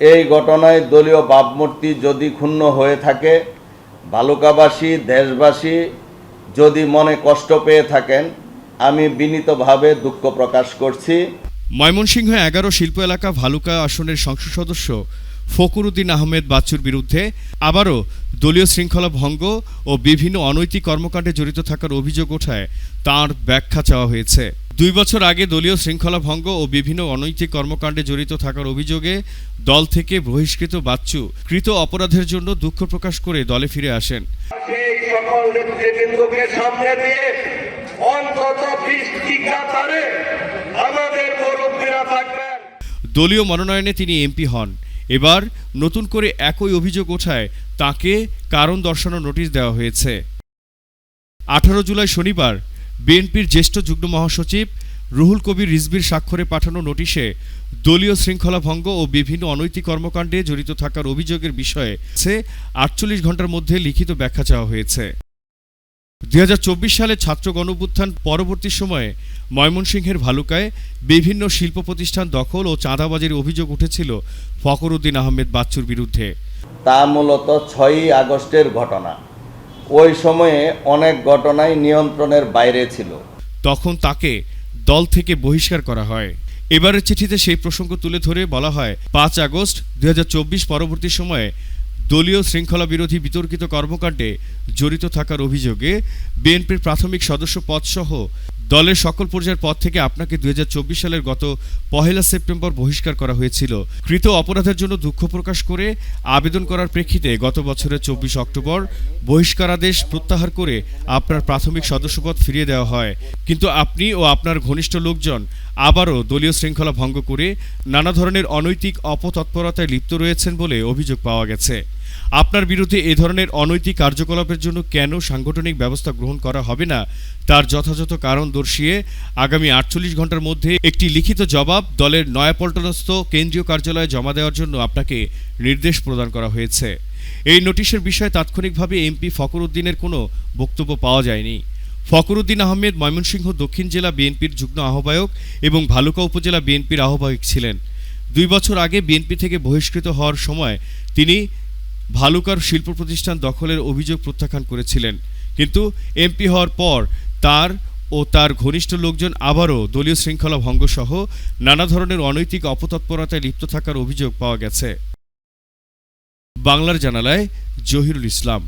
এই ঘটনায় দলীয় ভাবমূর্তি যদি ক্ষুণ্ণ হয়ে থাকে, ভালুকাবাসী দেশবাসী যদি মনে কষ্ট পেয়ে থাকেন, আমি বিনীতভাবে দুঃখ প্রকাশ করছি। ময়মনসিংহ ১১ শিল্প এলাকা ভালুকা আসনের সংসদ সদস্য ফখরুদ্দিন আহমেদ বাচ্চুর বিরুদ্ধে আবারও দলীয় শৃঙ্খলা ভঙ্গ ও বিভিন্ন অনৈতিক কর্মকাণ্ডে জড়িত থাকার অভিযোগ ওঠায় তাঁর ব্যাখ্যা চাওয়া হয়েছে। ২ বছর আগে দলীয় শৃঙ্খলা ভঙ্গ ও বিভিন্ন অনৈতিক কর্মকাণ্ডে জড়িত থাকার অভিযোগে দল থেকে বহিষ্কৃত বাচ্চু কৃত অপরাধের জন্য দুঃখ প্রকাশ করে দলে ফিরে আসেন। সেই সকল নেতৃবৃন্দকে সামনে দিয়ে অন্তত ২০টি কাতারে আমাদের মুরব্বীরা থাকবেন। দলীয় মনোনয়নে তিনি এমপি হন। এবার নতুন করে একই অভিযোগ ওঠায় তাকে কারণ দর্শানোর নোটিশ দেওয়া হয়েছে। ১৮ জুলাই শনিবার বিএনপির জ্যেষ্ঠ যুগ্ম মহাসচিব রুহুল কবির রিজভীর স্বাক্ষরে পাঠানো নোটিশে দলীয় শৃঙ্খলা ভঙ্গ ও বিভিন্ন অনৈতিক কর্মকাণ্ডে জড়িত থাকার অভিযোগের বিষয়ে ৪৮ ঘণ্টার মধ্যে লিখিত ব্যাখ্যা চাওয়া হয়েছে। ২০২৪ সালে ছাত্র গণঅভ্যুত্থান পরবর্তী সময়ে ময়মনসিংহের ভালুকায় বিভিন্ন শিল্প প্রতিষ্ঠান দখল ও চাঁদাবাজির অভিযোগ উঠেছিল ফখরুদ্দিন আহমেদ বাচ্চুর বিরুদ্ধে। তা মূলত ৬ই আগস্টের ঘটনা। ওই সময়ে অনেক ঘটনাই নিয়ন্ত্রণের বাইরে ছিল। তখন তাকে দল থেকে বহিষ্কার করা হয়। এবারের চিঠিতে সেই প্রসঙ্গ তুলে ধরে বলা হয়, ৫ আগস্ট ২০২৪ পরবর্তী সময়ে দলীয় শৃঙ্খলা বিরোধী বিতর্কিত কর্মকাণ্ডে জড়িত থাকার অভিযোগে বিএনপির প্রাথমিক সদস্য পদসহ দলের সকল পর্যায়ের পদ থেকে আপনাকে ২০২৪ সালের গত ১ সেপ্টেম্বর বহিষ্কার করা হয়েছিল। কৃত অপরাধের জন্য দুঃখ প্রকাশ করে আবেদন করার প্রেক্ষিতে গত বছরের ২৪ অক্টোবর বহিষ্কারাদেশ প্রত্যাহার করে আপনার প্রাথমিক সদস্যপদ ফিরিয়ে দেওয়া হয়। কিন্তু আপনি ও আপনার ঘনিষ্ঠ লোকজন আবারও দলীয় শৃঙ্খলা ভঙ্গ করে নানা ধরনের অনৈতিক অপতৎপরতায় লিপ্ত রয়েছেন বলে অভিযোগ পাওয়া গেছে। আপনার বিরুদ্ধে এ ধরনের অনৈতিক কার্যকলাপের জন্য কেন সাংগঠনিক ব্যবস্থা গ্রহণ করা হবে না তার যথাযথ কারণ দর্শিয়ে আগামী ৪৮ ঘণ্টার মধ্যে একটি লিখিত জবাব দলের নয়াপল্টনস্থ কেন্দ্রীয় কার্যালয়ে জমা দেওয়ার জন্য আপনাকে নির্দেশ প্রদান করা হয়েছে। এই নোটিশের বিষয়ে তাৎক্ষণিকভাবে এমপি ফখরুদ্দিনের কোনো বক্তব্য পাওয়া যায়নি। ফখরুদ্দিন আহমেদ ময়মনসিংহ দক্ষিণ জেলা বিএনপির যুগ্ম আহ্বায়ক এবং ভালুকা উপজেলা বিএনপির আহ্বায়ক ছিলেন। ২ বছর আগে বিএনপি থেকে বহিষ্কৃত হওয়ার সময় তিনি ভালুকার শিল্প প্রতিষ্ঠান দখলের অভিযোগ প্রত্যাখ্যান করেছিলেন। কিন্তু এমপি হওয়ার পর তার ও তার ঘনিষ্ঠ লোকজন আবারও দলীয় শৃঙ্খলা ভঙ্গসহ নানা ধরনের অনৈতিক অপতৎপরতায় লিপ্ত থাকার অভিযোগ পাওয়া গেছে। বাংলার জানালায় জহিরুল ইসলাম।